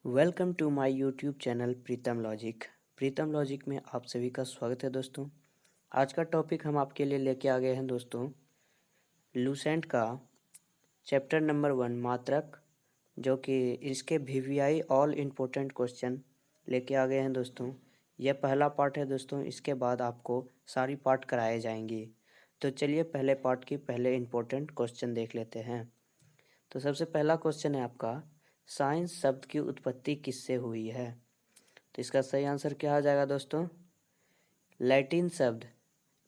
Welcome to my YouTube channel Pritam logic. Pritam logic में आप सभी का स्वागत है दोस्तों। आज का टॉपिक हम आपके लिए लेके आ गए हैं दोस्तों, लूसेंट का चैप्टर नंबर 1 मात्रक, जो कि इसके वीवीआई ऑल इम्पोर्टेंट क्वेश्चन लेके आ गए हैं दोस्तों। यह पहला पार्ट है दोस्तों, इसके बाद आपको सारी पार्ट कराए जाएंगी। तो चलिए पहले पार्ट की पहले इम्पोर्टेंट क्वेश्चन देख लेते हैं। तो सबसे पहला क्वेश्चन है आपका, साइंस शब्द की उत्पत्ति किससे हुई है? तो इसका सही आंसर क्या आ जाएगा दोस्तों? लैटिन शब्द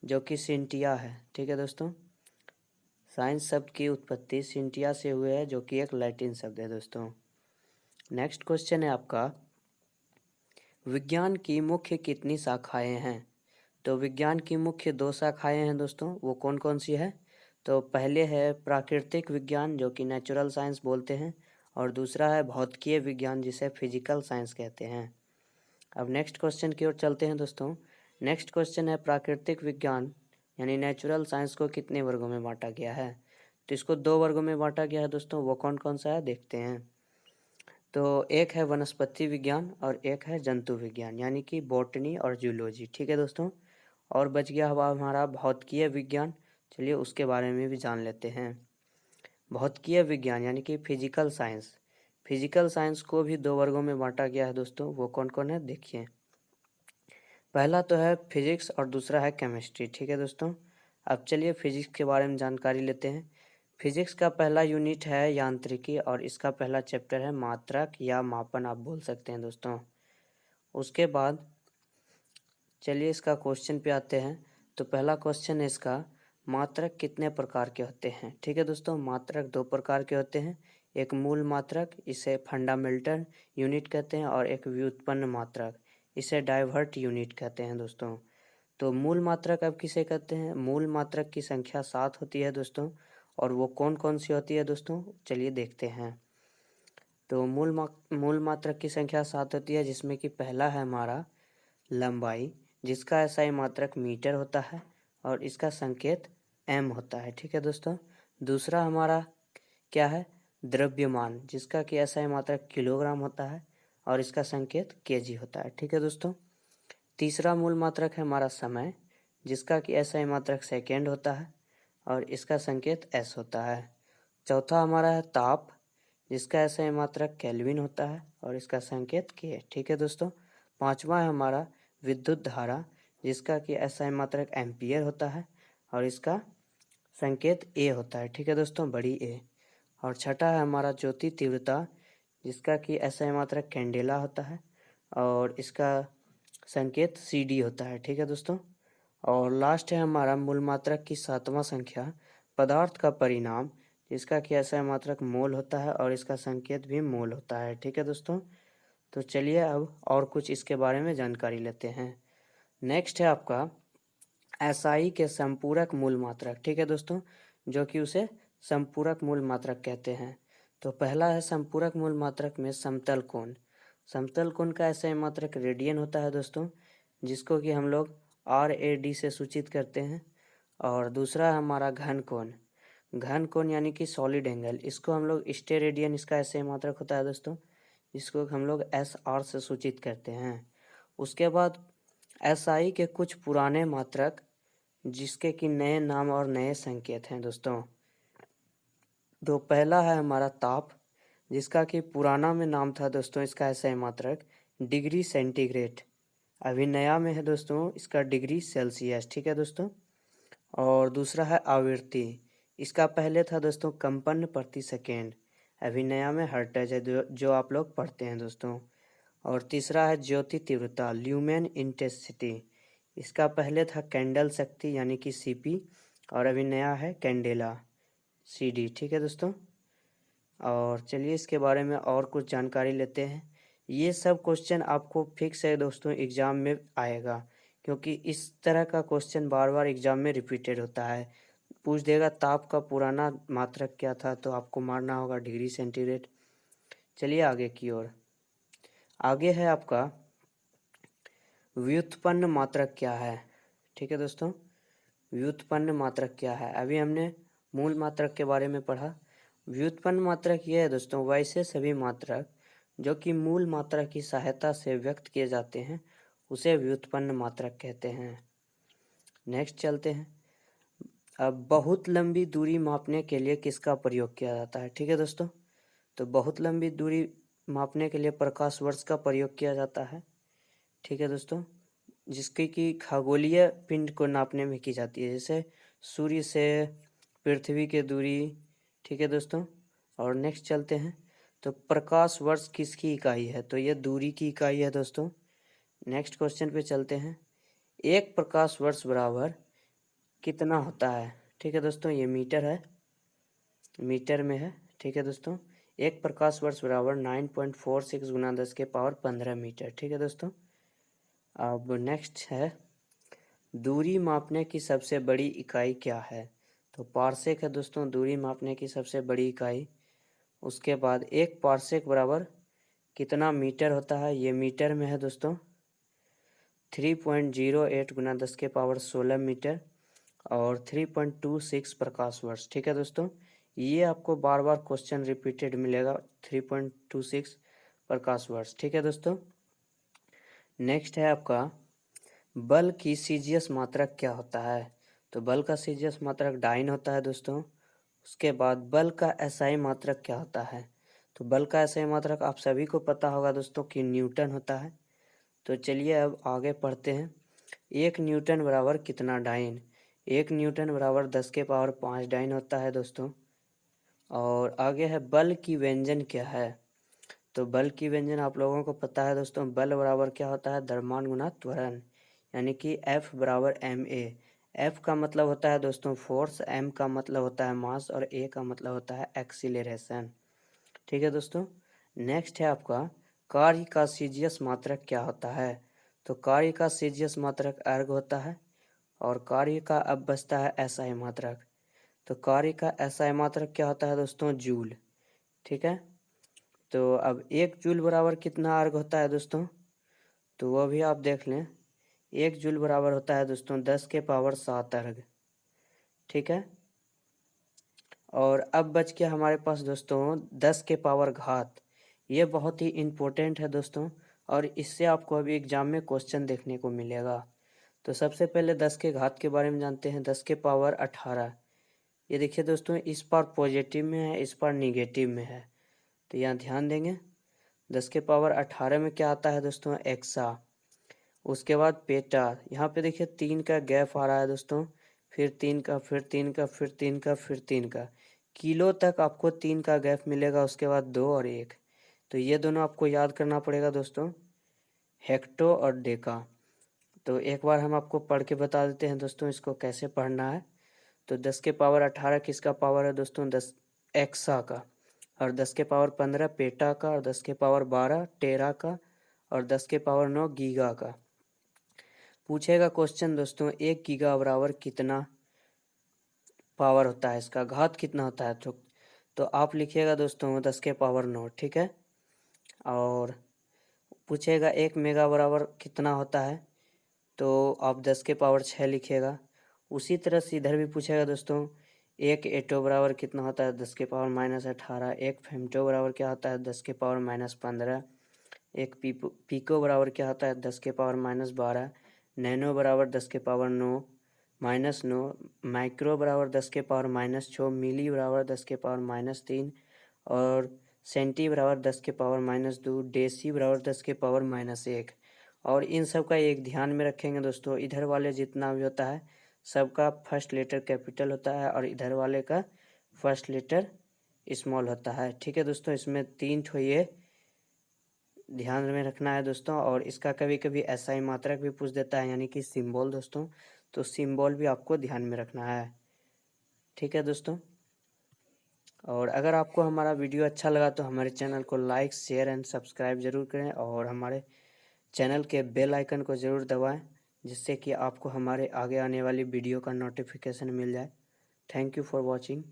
जो कि सिंटिया है। ठीक है दोस्तों, साइंस शब्द की उत्पत्ति सिंटिया से हुई है, जो कि एक लैटिन शब्द है दोस्तों। नेक्स्ट क्वेश्चन है आपका, विज्ञान की मुख्य कितनी शाखाएं हैं? तो विज्ञान की मुख्य 2 शाखाएं हैं दोस्तों। वो कौन कौन सी है? तो पहले है प्राकृतिक विज्ञान, जो कि नेचुरल साइंस बोलते हैं, और दूसरा है भौतिकीय विज्ञान, जिसे फिजिकल साइंस कहते हैं। अब नेक्स्ट क्वेश्चन की ओर चलते हैं दोस्तों। नेक्स्ट क्वेश्चन है, प्राकृतिक विज्ञान यानी नेचुरल साइंस को कितने वर्गों में बांटा गया है? तो इसको 2 वर्गों में बांटा गया है दोस्तों। वो कौन कौन सा है देखते हैं। तो एक है वनस्पति विज्ञान और एक है जंतु विज्ञान, यानी कि बॉटनी और जूलॉजी। ठीक है दोस्तों, और बच गया हुआ हमारा भौतिकीय विज्ञान। चलिए उसके बारे में भी जान लेते हैं। भौतिकीय विज्ञान यानी कि फिजिकल साइंस, फिजिकल साइंस को भी 2 वर्गों में बांटा गया है दोस्तों। वो कौन कौन है देखिए। पहला तो है फिजिक्स और दूसरा है केमिस्ट्री। ठीक है दोस्तों, अब चलिए फिजिक्स के बारे में जानकारी लेते हैं। फिजिक्स का पहला यूनिट है यांत्रिकी, और इसका पहला चैप्टर है मात्रक या मापन, आप बोल सकते हैं दोस्तों। उसके बाद चलिए इसका क्वेश्चन पे आते हैं। तो पहला क्वेश्चन है इसका, मात्रक कितने प्रकार के होते हैं? ठीक है दोस्तों, मात्रक 2 प्रकार के होते हैं। एक मूल मात्रक, इसे फंडामेंटल यूनिट कहते हैं, और एक व्युत्पन्न मात्रक, इसे डाइवर्ट यूनिट कहते हैं दोस्तों। तो मूल मात्रक अब किसे कहते हैं? मूल मात्रक की संख्या 7 होती है दोस्तों। और वो कौन कौन सी होती है दोस्तों, चलिए देखते हैं। तो मूल मात्रक की संख्या 7 होती है, जिसमें कि पहला है हमारा लंबाई, जिसका एसआई मात्रक मीटर होता है और इसका संकेत एम होता है। ठीक है दोस्तों। दूसरा हमारा क्या है? द्रव्यमान, जिसका कि एसआई मात्रक किलोग्राम होता है और इसका संकेत केजी होता है। ठीक है दोस्तों। तीसरा मूल मात्रक है हमारा समय, जिसका कि एसआई मात्रक सेकेंड होता है और इसका संकेत एस होता है। चौथा हमारा है ताप, जिसका एसआई मात्रक केल्विन होता है और इसका संकेत के। ठीक है दोस्तों। पांचवा है हमारा विद्युत धारा, जिसका कि एसआई मात्रक एम्पियर होता है और इसका संकेत ए होता है। ठीक है दोस्तों, बड़ी ए। और छठा है हमारा ज्योति तीव्रता, जिसका कि एसआई मात्रक कैंडेला होता है और इसका संकेत सी डी होता है। ठीक है दोस्तों। और लास्ट है हमारा मूल मात्रक की 7वां संख्या, पदार्थ का परिणाम, जिसका कि एसआई मात्रक मोल होता है और इसका संकेत भी मोल होता है। ठीक है दोस्तों। तो चलिए अब और कुछ इसके बारे में जानकारी लेते हैं। नेक्स्ट है आपका एसआई के संपूरक मूल मात्रक। ठीक है दोस्तों, जो कि उसे संपूरक मूल मात्रक कहते हैं। तो पहला है संपूरक मूल मात्रक में समतल कोण। समतल कोण का एसआई मात्रक रेडियन होता है दोस्तों, जिसको कि हम लोग आर ए डी से सूचित करते हैं। और दूसरा है हमारा घन कोण। घन कोण यानी कि सॉलिड एंगल, इसको हम लोग स्टेरेडियन, इसका एसआई मात्रक होता है दोस्तों, जिसको हम लोग एस आर से सूचित करते हैं। उसके बाद एसआई के कुछ पुराने मात्रक, जिसके कि नए नाम और नए संकेत हैं दोस्तों। तो पहला है हमारा ताप, जिसका कि पुराना में नाम था दोस्तों, इसका एसआई मात्रक डिग्री सेंटीग्रेड। अभी नया में है दोस्तों इसका डिग्री सेल्सियस। ठीक है दोस्तों। और दूसरा है आवृत्ति, इसका पहले था दोस्तों कंपन प्रति सेकेंड, अभी नया में हर्ट्ज है, जो आप लोग पढ़ते हैं दोस्तों। और तीसरा है ज्योति तीव्रता, ल्यूमेन इंटेंसिटी, इसका पहले था कैंडल शक्ति यानी कि सीपी, और अभी नया है कैंडेला सीडी। ठीक है दोस्तों। और चलिए इसके बारे में और कुछ जानकारी लेते हैं। ये सब क्वेश्चन आपको फिक्स है दोस्तों एग्जाम में आएगा, क्योंकि इस तरह का क्वेश्चन बार बार एग्जाम में रिपीटेड होता है। पूछ देगा ताप का पुराना मात्रक क्या था, तो आपको मारना होगा डिग्री सेंटीग्रेड। चलिए आगे की ओर। आगे है आपका व्युत्पन्न मात्रक क्या है। ठीक है दोस्तों, व्युत्पन्न मात्रक क्या है? अभी हमने मूल मात्रक के बारे में पढ़ा। व्युत्पन्न मात्रक ये है दोस्तों, वैसे सभी मात्रक जो कि मूल मात्रा की सहायता से व्यक्त किए जाते हैं उसे व्युत्पन्न मात्रक कहते हैं। नेक्स्ट चलते हैं। अब बहुत लंबी दूरी मापने के लिए किसका प्रयोग किया जाता है? ठीक है दोस्तों, तो बहुत लंबी दूरी मापने के लिए प्रकाश वर्ष का प्रयोग किया जाता है। ठीक है दोस्तों, जिसकी कि खगोलीय पिंड को नापने में की जाती है, जैसे सूर्य से पृथ्वी की दूरी। ठीक है दोस्तों, और नेक्स्ट चलते हैं। तो प्रकाश वर्ष किसकी इकाई है? तो ये दूरी की इकाई है दोस्तों। नेक्स्ट क्वेश्चन पे चलते हैं। एक प्रकाश वर्ष बराबर कितना होता है? ठीक है दोस्तों, ये मीटर है, मीटर में है। ठीक है दोस्तों, एक प्रकाश वर्ष बराबर 9.46 गुना 10 के पावर 15 मीटर। ठीक है दोस्तों, अब नेक्स्ट है, दूरी मापने की सबसे बड़ी इकाई क्या है? तो पारसेक है दोस्तों, दूरी मापने की सबसे बड़ी इकाई। उसके बाद एक पारसेक बराबर कितना मीटर होता है? ये मीटर में है दोस्तों, 3.08 गुना 10 के पावर 16 मीटर और 3.26 प्रकाश वर्ष। ठीक है दोस्तों, ये आपको बार बार क्वेश्चन रिपीटेड मिलेगा, 3.26 प्रकाश वर्ष। ठीक है दोस्तों, नेक्स्ट है आपका, बल की सीजीएस मात्रक क्या होता है? तो बल का सीजीएस मात्रक डाइन होता है दोस्तों। उसके बाद बल का एसआई मात्रक क्या होता है? तो बल का एसआई मात्रक आप सभी को पता होगा दोस्तों कि न्यूटन होता है। तो चलिए अब आगे पढ़ते हैं। एक न्यूटन बराबर कितना डाइन? एक न्यूटन बराबर 10 के पावर 5 डाइन होता है दोस्तों। और आगे है, बल की व्यंजन क्या है? तो बल की व्यंजन आप लोगों को पता है दोस्तों, बल बराबर क्या होता है? द्रव्यमान गुना त्वरण, यानी कि F बराबर ma। F का मतलब होता है दोस्तों फोर्स, M का मतलब होता है मास और A का मतलब होता है एक्सीलरेशन। ठीक है दोस्तों, नेक्स्ट है आपका, कार्य का सीजीएस मात्रक क्या होता है? तो कार्य का सीजीएस मात्रक अर्ग होता है और कार्य का अब बचता है एसआई मात्रक। तो कार्य का एसआई मात्रक क्या होता है दोस्तों? जूल। ठीक है, तो अब एक जूल बराबर कितना अर्ग होता है दोस्तों? तो वह भी आप देख लें, एक जूल बराबर होता है दोस्तों 10 के पावर 7 अर्ग। ठीक है, और अब बच गया हमारे पास दोस्तों 10 के पावर घात। ये बहुत ही इम्पोर्टेंट है दोस्तों, और इससे आपको अभी एग्जाम में क्वेश्चन देखने को मिलेगा। तो सबसे पहले 10 के घात के बारे में जानते हैं। 10 के पावर 18, ये देखिए दोस्तों, इस पार पॉजिटिव में है, इस पार निगेटिव में है, तो यहाँ ध्यान देंगे। 10 के पावर 18 में क्या आता है दोस्तों? एक्सा। उसके बाद पेटा, यहाँ पे देखिए 3 का गैप आ रहा है दोस्तों, फिर 3 का, फिर 3 का, फिर 3 का, फिर 3 का। किलो तक आपको 3 का गैप मिलेगा, उसके बाद 2 और 1। तो ये दोनों आपको याद करना पड़ेगा दोस्तों, हेक्टो और डेका। तो एक बार हम आपको पढ़ के बता देते हैं दोस्तों इसको कैसे पढ़ना है। तो 10 के पावर 18 किसका पावर है दोस्तों? 10 एक्सा का। और 10 के पावर 15 पेटा का, और 10 के पावर 12 टेरा का, और 10 के पावर 9 गीगा का। पूछेगा क्वेश्चन दोस्तों, 1 गीगा बराबर कितना पावर होता है, इसका घात कितना होता है? तो आप लिखिएगा दोस्तों 10 के पावर 9। ठीक है, और पूछेगा 1 मेगा बराबर कितना होता है? तो आप 10 के पावर 6 लिखिएगा। उसी तरह से इधर भी पूछेगा दोस्तों, 1 एटो बराबर कितना होता है? 10 के पावर -18। 1 फेमटो बराबर क्या होता है? 10 के पावर -15। 1 पीको बराबर क्या होता है? 10 के पावर -12। नैनो बराबर 10 के पावर 9 -9। माइक्रो बराबर 10 के पावर -6। मिली बराबर 10 के पावर -3 और सेंटी बराबर 10 के पावर -2। डेसी बराबर 10 के पावर -1। और इन सब का एक ध्यान में रखेंगे दोस्तों, इधर वाले जितना भी होता है सबका फर्स्ट लेटर कैपिटल होता है और इधर वाले का फर्स्ट लेटर स्मॉल होता है। ठीक है दोस्तों, इसमें 3 ठो ये ध्यान में रखना है दोस्तों। और इसका कभी कभी एसआई मात्रक भी पूछ देता है, यानी कि सिंबल दोस्तों, तो सिंबल भी आपको ध्यान में रखना है। ठीक है दोस्तों, और अगर आपको हमारा वीडियो अच्छा लगा तो हमारे चैनल को लाइक शेयर एंड सब्सक्राइब जरूर करें, और हमारे चैनल के बेल आइकन को ज़रूर दबाएं, जिससे कि आपको हमारे आगे आने वाली वीडियो का नोटिफिकेशन मिल जाए। Thank you for watching.